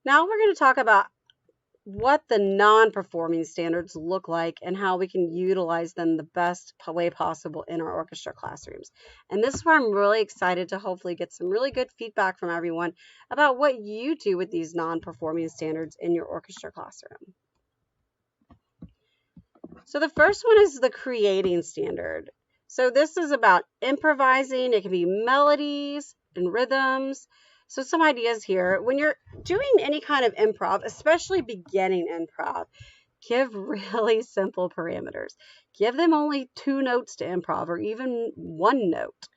Now we're going to talk about what the non-performing standards look like and how we can utilize them the best way possible in our orchestra classrooms. And this is where I'm really excited to hopefully get some really good feedback from everyone about what you do with these non-performing standards in your orchestra classroom. So the first one is the creating standard. So this is about improvising. It can be melodies and rhythms. So some ideas here. When you're doing any kind of improv, especially beginning improv, give really simple parameters. Give them only 2 notes to improv, or even 1 note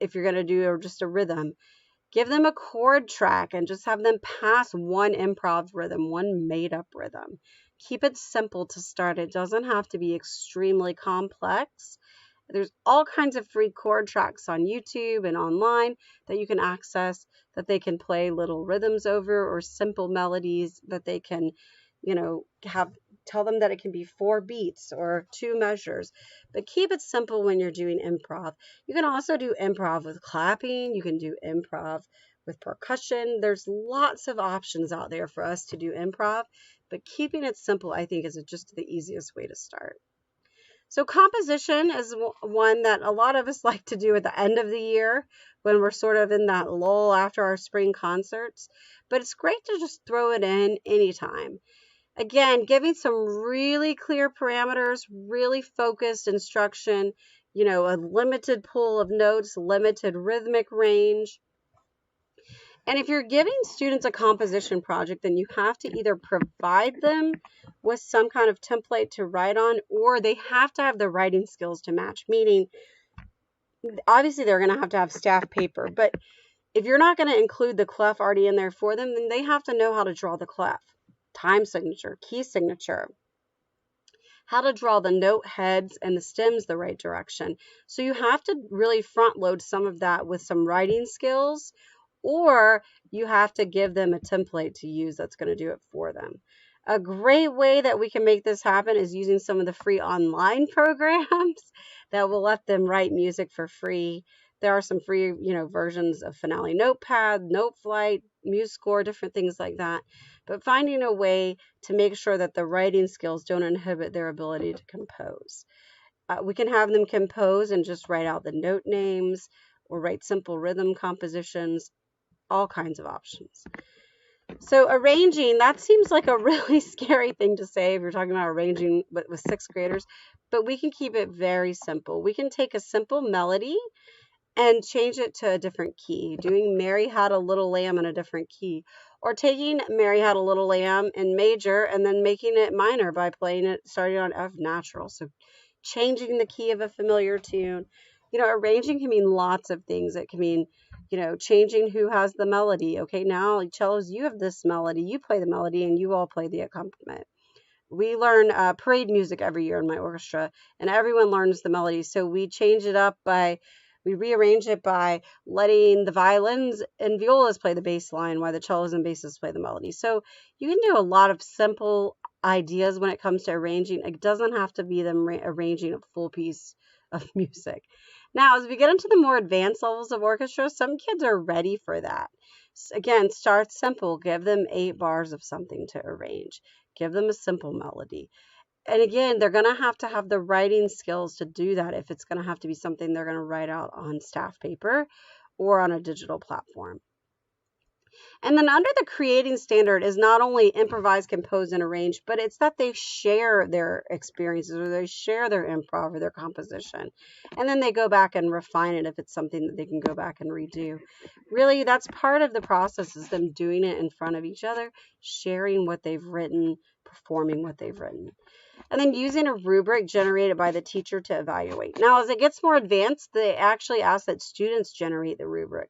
if you're going to do just a rhythm. Give them a chord track and just have them pass 1 improv rhythm, 1 made-up rhythm. Keep it simple to start. It doesn't have to be extremely complex. There's all kinds of free chord tracks on YouTube and online that you can access that they can play little rhythms over, or simple melodies that they can, tell them that it can be 4 beats or 2 measures. But keep it simple when you're doing improv. You can also do improv with clapping. You can do improv with percussion. There's lots of options out there for us to do improv, but keeping it simple, I think, is just the easiest way to start. So composition is one that a lot of us like to do at the end of the year when we're sort of in that lull after our spring concerts, but it's great to just throw it in anytime. Again, giving some really clear parameters, really focused instruction, a limited pool of notes, limited rhythmic range. And if you're giving students a composition project, then you have to either provide them with some kind of template to write on, or they have to have the writing skills to match, meaning obviously they're going to have staff paper, but if you're not going to include the clef already in there for them, then they have to know how to draw the clef, time signature, key signature, how to draw the note heads and the stems the right direction. So you have to really front load some of that with some writing skills, or you have to give them a template to use that's going to do it for them. A great way that we can make this happen is using some of the free online programs that will let them write music for free. There are some free, versions of Finale Notepad, Noteflight, MuseScore, different things like that. But finding a way to make sure that the writing skills don't inhibit their ability to compose. We can have them compose and just write out the note names, or write simple rhythm compositions, all kinds of options. So arranging, that seems like a really scary thing to say if you're talking about arranging with 6th graders, but we can keep it very simple. We can take a simple melody and change it to a different key, doing Mary Had a Little Lamb in a different key, or taking Mary Had a Little Lamb in major and then making it minor by playing it starting on F natural. So changing the key of a familiar tune. Arranging can mean lots of things. It can mean, changing who has the melody. Okay, now cellos, you have this melody, you play the melody, and you all play the accompaniment. We learn parade music every year in my orchestra, and everyone learns the melody. So we rearrange it by letting the violins and violas play the bass line while the cellos and basses play the melody. So you can do a lot of simple ideas when it comes to arranging. It doesn't have to be them arranging a full piece of music. Now, as we get into the more advanced levels of orchestra, some kids are ready for that. Again, start simple. Give them 8 bars of something to arrange. Give them a simple melody. And again, they're going to have the writing skills to do that if it's going to have to be something they're going to write out on staff paper or on a digital platform. And then under the creating standard is not only improvise, compose, and arrange, but it's that they share their experiences, or they share their improv or their composition. And then they go back and refine it if it's something that they can go back and redo. Really, that's part of the process, is them doing it in front of each other, sharing what they've written, performing what they've written. And then using a rubric generated by the teacher to evaluate. Now, as it gets more advanced, they actually ask that students generate the rubric.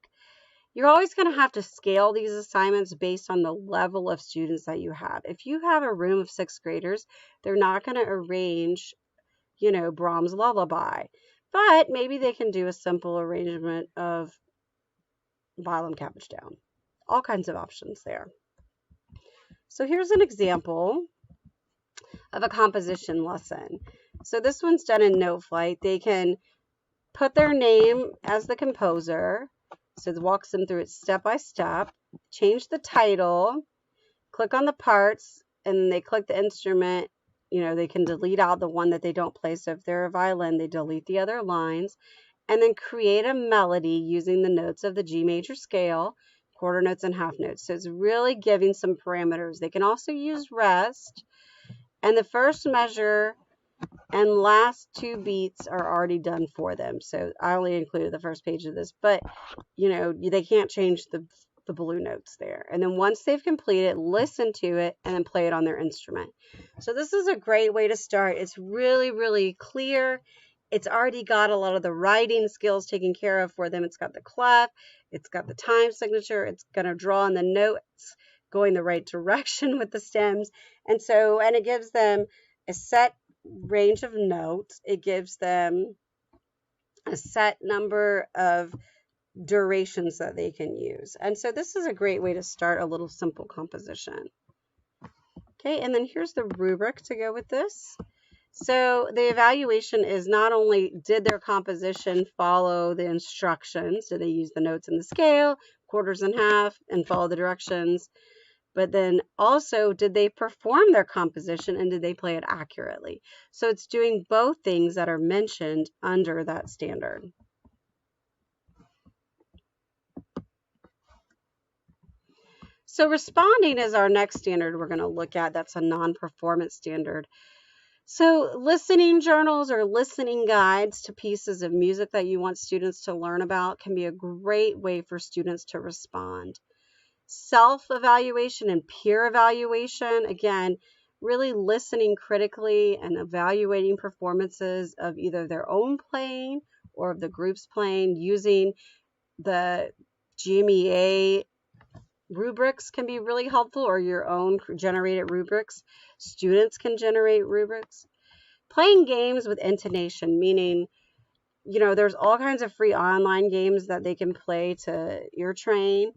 You're always going to have to scale these assignments based on the level of students that you have. If you have a room of 6th graders, they're not going to arrange, Brahms' Lullaby, but maybe they can do a simple arrangement of Violin Cabbage Down. All kinds of options there. So here's an example of a composition lesson. So this one's done in Noteflight. They can put their name as the composer, So it walks them through it step by step. Change the title, click on the parts, and they click the instrument. They can delete out the one that they don't play. So if they're a violin, they delete the other lines, and then create a melody using the notes of the G major scale, quarter notes and half notes. So it's really giving some parameters. They can also use rest, and the first measure and last 2 beats are already done for them. So I only included the first page of this, but they can't change the blue notes there. And then once they've completed, listen to it and then play it on their instrument. So this is a great way to start. It's really, really clear. It's already got a lot of the writing skills taken care of for them. It's got the clef, it's got the time signature, it's going to draw on the notes going the right direction with the stems. And it gives them a set range of notes. It gives them a set number of durations that they can use. And so this is a great way to start a little simple composition. Okay, and then here's the rubric to go with this. So the evaluation is not only did their composition follow the instructions, did they use the notes in the scale, quarters and half, and follow the directions, but then also did they perform their composition and did they play it accurately? So it's doing both things that are mentioned under that standard. So responding is our next standard we're going to look at. That's a non-performance standard. So listening journals or listening guides to pieces of music that you want students to learn about can be a great way for students to respond. Self-evaluation and peer evaluation, again, really listening critically and evaluating performances of either their own playing or of the group's playing using the GMEA rubrics can be really helpful, or your own generated rubrics. Students can generate rubrics. Playing games with intonation, meaning, there's all kinds of free online games that they can play to ear train.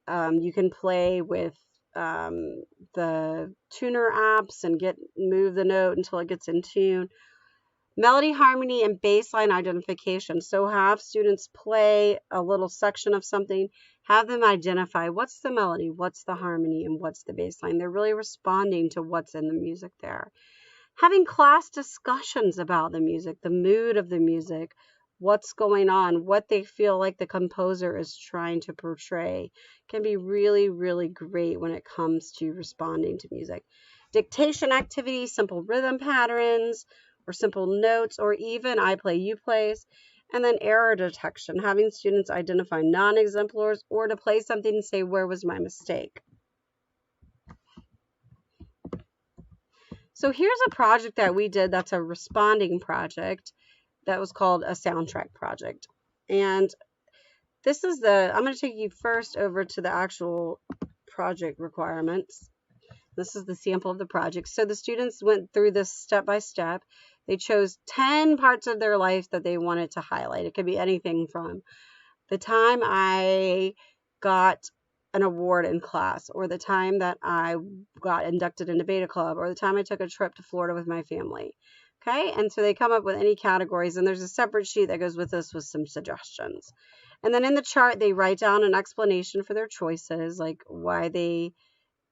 You can play with the tuner apps and move the note until it gets in tune. Melody, harmony, and baseline identification. So have students play a little section of something, have them identify what's the melody, what's the harmony, and what's the baseline. They're really responding to what's in the music there. Having class discussions about the music, the mood of the music, what's going on, what they feel like the composer is trying to portray can be really, really great when it comes to responding to music. Dictation activities, simple rhythm patterns, or simple notes, or even I play, you plays. And then error detection, having students identify non-exemplars or to play something and say, where was my mistake? So here's a project that we did that's a responding project that was called a soundtrack project. And this is I'm going to take you first over to the actual project requirements. This is the sample of the project. So the students went through this step by step. They chose 10 parts of their life that they wanted to highlight. It could be anything from the time I got an award in class, or the time that I got inducted into Beta Club, or the time I took a trip to Florida with my family. Okay, and so they come up with any categories, and there's a separate sheet that goes with this with some suggestions. And then in the chart, they write down an explanation for their choices, like why they,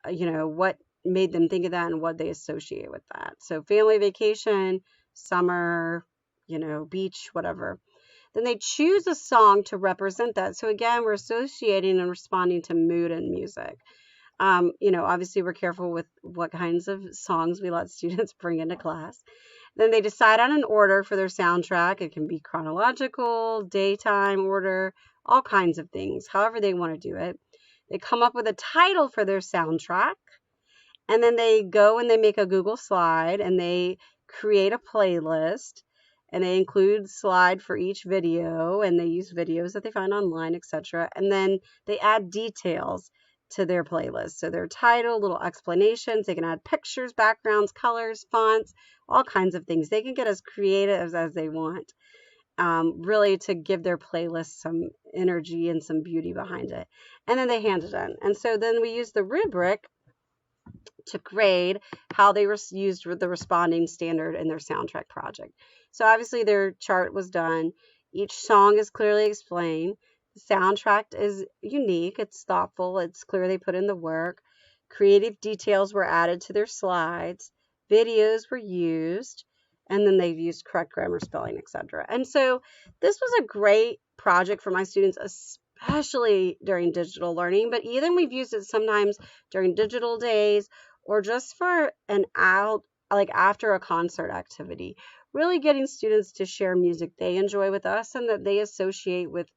what made them think of that and what they associate with that. So family vacation, summer, beach, whatever. Then they choose a song to represent that. So again, we're associating and responding to mood and music. Obviously we're careful with what kinds of songs we let students bring into class. Then they decide on an order for their soundtrack. It can be chronological, daytime order, all kinds of things, however they want to do it. They come up with a title for their soundtrack, and then they go and they make a Google slide and they create a playlist, and they include slide for each video, and they use videos that they find online, etc. And then they add details to their playlist. So their title, little explanations, they can add pictures, backgrounds, colors, fonts, all kinds of things. They can get as creative as they want, really to give their playlist some energy and some beauty behind it. And then they hand it in. And so then we use the rubric to grade how they used the responding standard in their soundtrack project. So obviously their chart was done. Each song is clearly explained. soundtrack is unique, it's thoughtful, it's clear they put in the work. Creative details were added to their slides, videos were used, and then they've used correct grammar, spelling, etc. And so this was a great project for my students, especially during digital learning, but even we've used it sometimes during digital days or just for an out, like after a concert activity, really getting students to share music they enjoy with us and that they associate with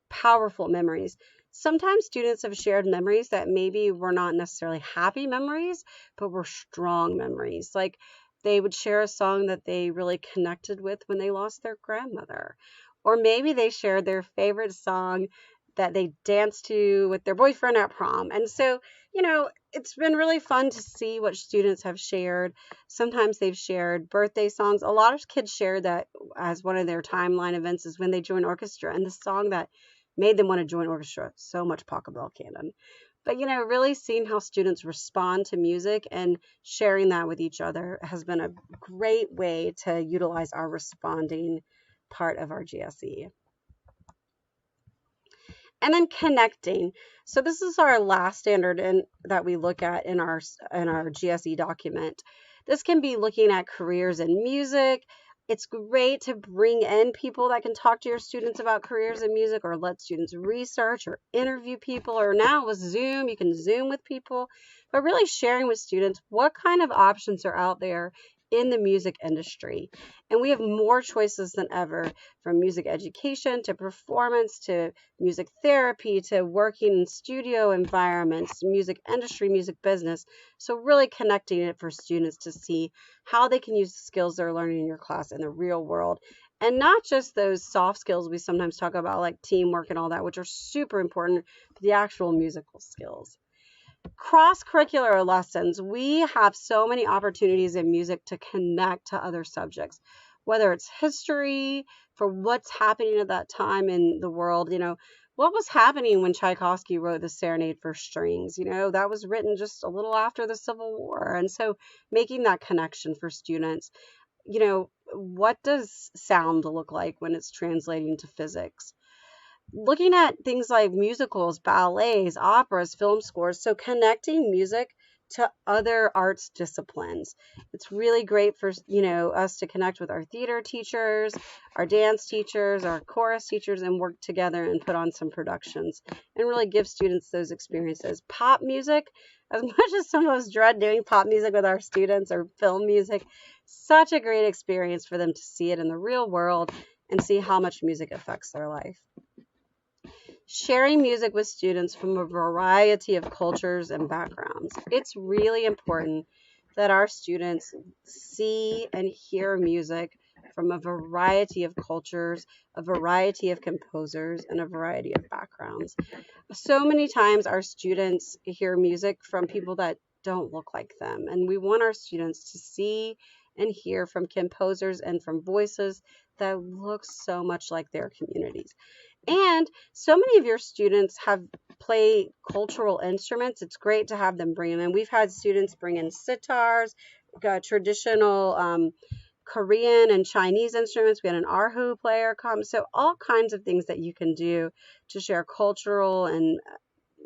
powerful memories. Sometimes students have shared memories that maybe were not necessarily happy memories, but were strong memories. Like they would share a song that they really connected with when they lost their grandmother. Or maybe they shared their favorite song that they danced to with their boyfriend at prom. And so, it's been really fun to see what students have shared. Sometimes they've shared birthday songs. A lot of kids share that as one of their timeline events is when they join orchestra, and the song that made them want to join orchestra, so much Pachelbel canon. But really seeing how students respond to music and sharing that with each other has been a great way to utilize our responding part of our GSE. And then connecting. So this is our last standard that we look at in our GSE document. This can be looking at careers in music. It's great to bring in people that can talk to your students about careers in music, or let students research or interview people, or now with Zoom, you can Zoom with people, but really sharing with students what kind of options are out there in the music industry. And we have more choices than ever, from music education to performance to music therapy to working in studio environments, music industry, music business. So really connecting it for students to see how they can use the skills they're learning in your class in the real world. And not just those soft skills we sometimes talk about, like teamwork and all that, which are super important, but the actual musical skills. Cross-curricular lessons. We have so many opportunities in music to connect to other subjects, whether it's history, for what's happening at that time in the world. What was happening when Tchaikovsky wrote the Serenade for Strings? That was written just a little after the Civil War. And so making that connection for students, what does sound look like when it's translating to physics? Looking at things like musicals, ballets, operas, film scores, so connecting music to other arts disciplines. It's really great for, us to connect with our theater teachers, our dance teachers, our chorus teachers, and work together and put on some productions and really give students those experiences. Pop music, as much as some of us dread doing pop music with our students, or film music, such a great experience for them to see it in the real world and see how much music affects their life. Sharing music with students from a variety of cultures and backgrounds. It's really important that our students see and hear music from a variety of cultures, a variety of composers, and a variety of backgrounds. So many times our students hear music from people that don't look like them, and we want our students to see and hear from composers and from voices that look so much like their communities. And so many of your students play cultural instruments. It's great to have them bring them in. We've had students bring in sitars, traditional Korean and Chinese instruments. We had an erhu player come. So all kinds of things that you can do to share cultural and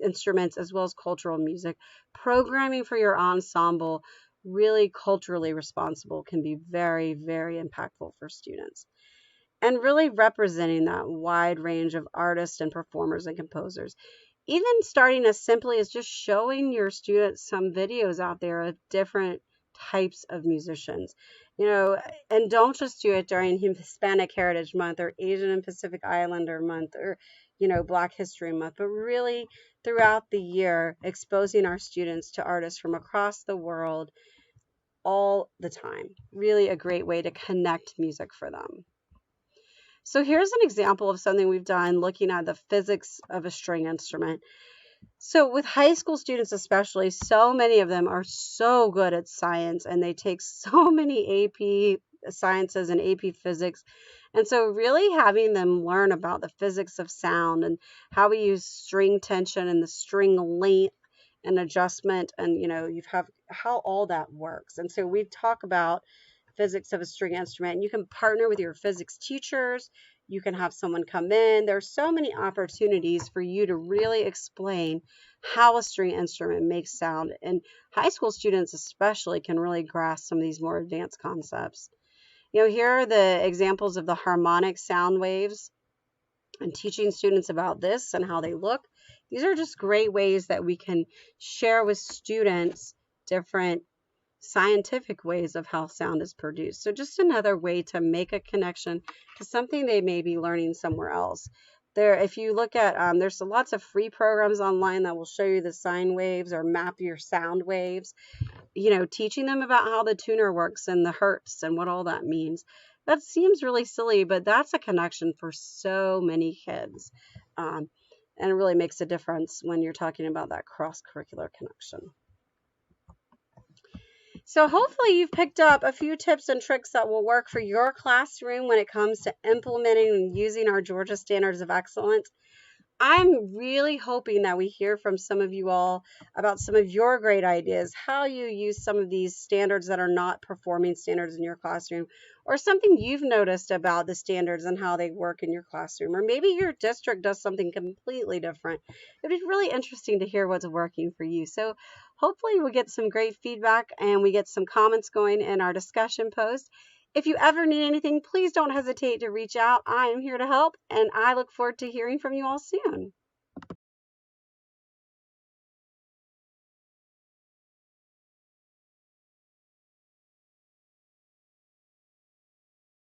instruments as well as cultural music. Programming for your ensemble, really culturally responsible, can be very, very impactful for students. And really representing that wide range of artists and performers and composers. Even starting as simply as just showing your students some videos out there of different types of musicians, and don't just do it during Hispanic Heritage Month or Asian and Pacific Islander Month or, Black History Month, but really throughout the year, exposing our students to artists from across the world all the time. Really a great way to connect music for them. So here's an example of something we've done looking at the physics of a string instrument. So with high school students especially, so many of them are so good at science, and they take so many AP sciences and AP physics. And so really having them learn about the physics of sound and how we use string tension and the string length and adjustment, and you have how all that works. And so we talk about physics of a string instrument. You can partner with your physics teachers, You can have someone come in. There's so many opportunities for you to really explain how a string instrument makes sound. And high school students especially can really grasp some of these more advanced concepts. Here are the examples of the harmonic sound waves and teaching students about this and how they look. These are just great ways that we can share with students different scientific ways of how sound is produced. So just another way to make a connection to something they may be learning somewhere else. If you look at, there's lots of free programs online that will show you the sine waves or map your sound waves, teaching them about how the tuner works and the hertz and what all that means. That seems really silly, but that's a connection for so many kids. And it really makes a difference when you're talking about that cross-curricular connection. So hopefully you've picked up a few tips and tricks that will work for your classroom when it comes to implementing and using our Georgia Standards of Excellence. I'm really hoping that we hear from some of you all about some of your great ideas, how you use some of these standards that are not performing standards in your classroom, or something you've noticed about the standards and how they work in your classroom, or maybe your district does something completely different. It'd be really interesting to hear what's working for you. So hopefully we get some great feedback and we get some comments going in our discussion post. If you ever need anything, please don't hesitate to reach out. I am here to help, and I look forward to hearing from you all soon.